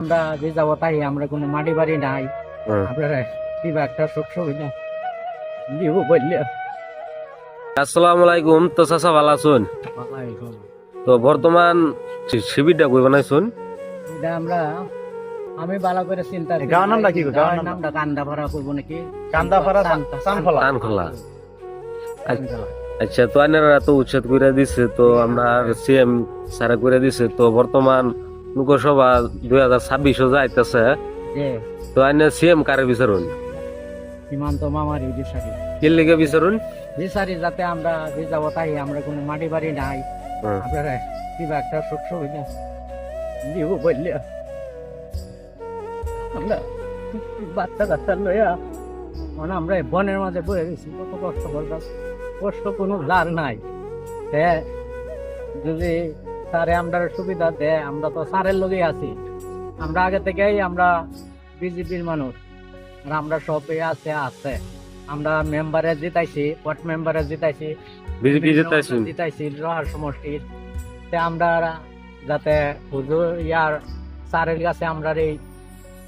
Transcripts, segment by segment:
আমরা যে যাবো তাই আমরা কোনো মাটি বাড়ি নাই আপনারা কিবা একটা সুখ সুবিধা দিব বললে আসসালামু আলাইকুম। তো চাচা ভালো আছুন? তো বর্তমান শিবিরটা কই বানাইছুন? এটা আমরা আমি ভালো করে চিন্তা করি। গাঁওর নামটা কি? গাঁওর নামটা কান্দাপাড়া করবো নাকি? কান্দাপাড়া চানখোলা। কানখোলা। আচ্ছা, তো আইনারা তো উচ্ছেদ করে দিছে, তো আমরা সিএম সারা করে দিছে, তো বর্তমান লোকসভা 2026 যাইতেছে, যে তো আইনে সিএম কারে বিচারুন? সীমান্ত মামার বিচারি কি লিগে বিচারুন? বিচারি যাতে আমরা যে যাবো তাই আমরা কোনো মাটি বাড়ি নাই আপনারা কিবা একটা সুখ সুবিধা দিব বললে আমরা বাচ্চা কাচ্চা লইয়া মানে আমরা এই বনের মাঝে বয়ে গেছি, কত কষ্ট করতাম, কষ্ট কোনো লার নাই। হ্যাঁ, যদি স্যারে আমরা সুবিধা দেয়, আমরা তো স্যারের লোকই আছি, আমরা আগে থেকেই আমরা বিজেপির মানুষ, আর আমরা সব আছে আমরা মেম্বারে জিতাইছি, ওয়ার্ড মেম্বারে জিতাইছি, বিজেপি জিতাইছুন? জিতাইছি রহার সমষ্টির। আমরা যাতে হুজুর ইয়ার স্যারের কাছে আমরা এই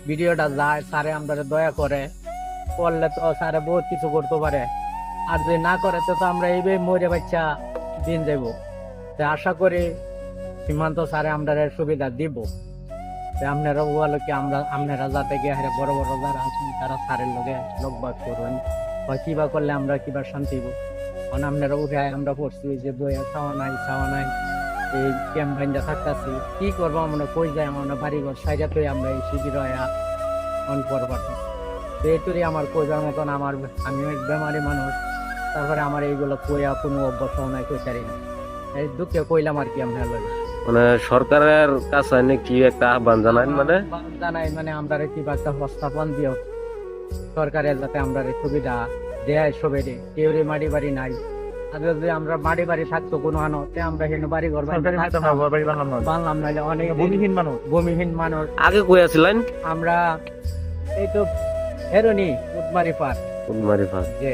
ভিডিওটা যায়, স্যারে আমরা দয়া করে করলে তো স্যারে বহুত কিছু করতে পারে, আর যদি না করে তো আমরা এইভাবে মরে বাচ্চা দিন যাব। আশা করি সীমান্ত স্যারে আমরা সুবিধা দিব। আপনারা বলো কি আপনারা যাতে গিয়ে বড় বড় যারা আছেন তারা স্যারের লোকে লোকবাদ করবেন, বা কিবা করলে আমরা কিবা শান্তি হবো। কারণ আপনারা উঠে আমরা পড়ছি যে দইয়া খাওয়া নাই এই ক্যাম্পেইনটা থাকতেছি, কি করবো আমরা, কই যাই আমরা বাড়িঘর সাইডে তো আমরা এই শিবির অন করবার এইটুরি আমার কইবার মতন আমিও এক বেমারি মানুষ, তারপরে আমার এইগুলো কইয়া কোনো অভ্যাস নাই, কইতারি না, এই দুঃখে কইলাম আর কি। আমরা মানে সরকারের কাছে কি একটা আহ্বান জানাই, মানে আমরা কিবা একটা প্রস্তাবন দিও সরকারের, যাতে আমরা সুবিধা দেয় সবের, কেউ মাটি বাড়ি নাই। আর যদি আমরা মাটি বাড়ি থাকতো কোনো আনোতে আমরা হেন বাড়ি ঘর বানলাম, নাইলে অনেক ভূমিহীন মানুষ। আগে কই আছিলেন? আমরা এই তো হেরনি উদমারি পার উদমারি পার। যে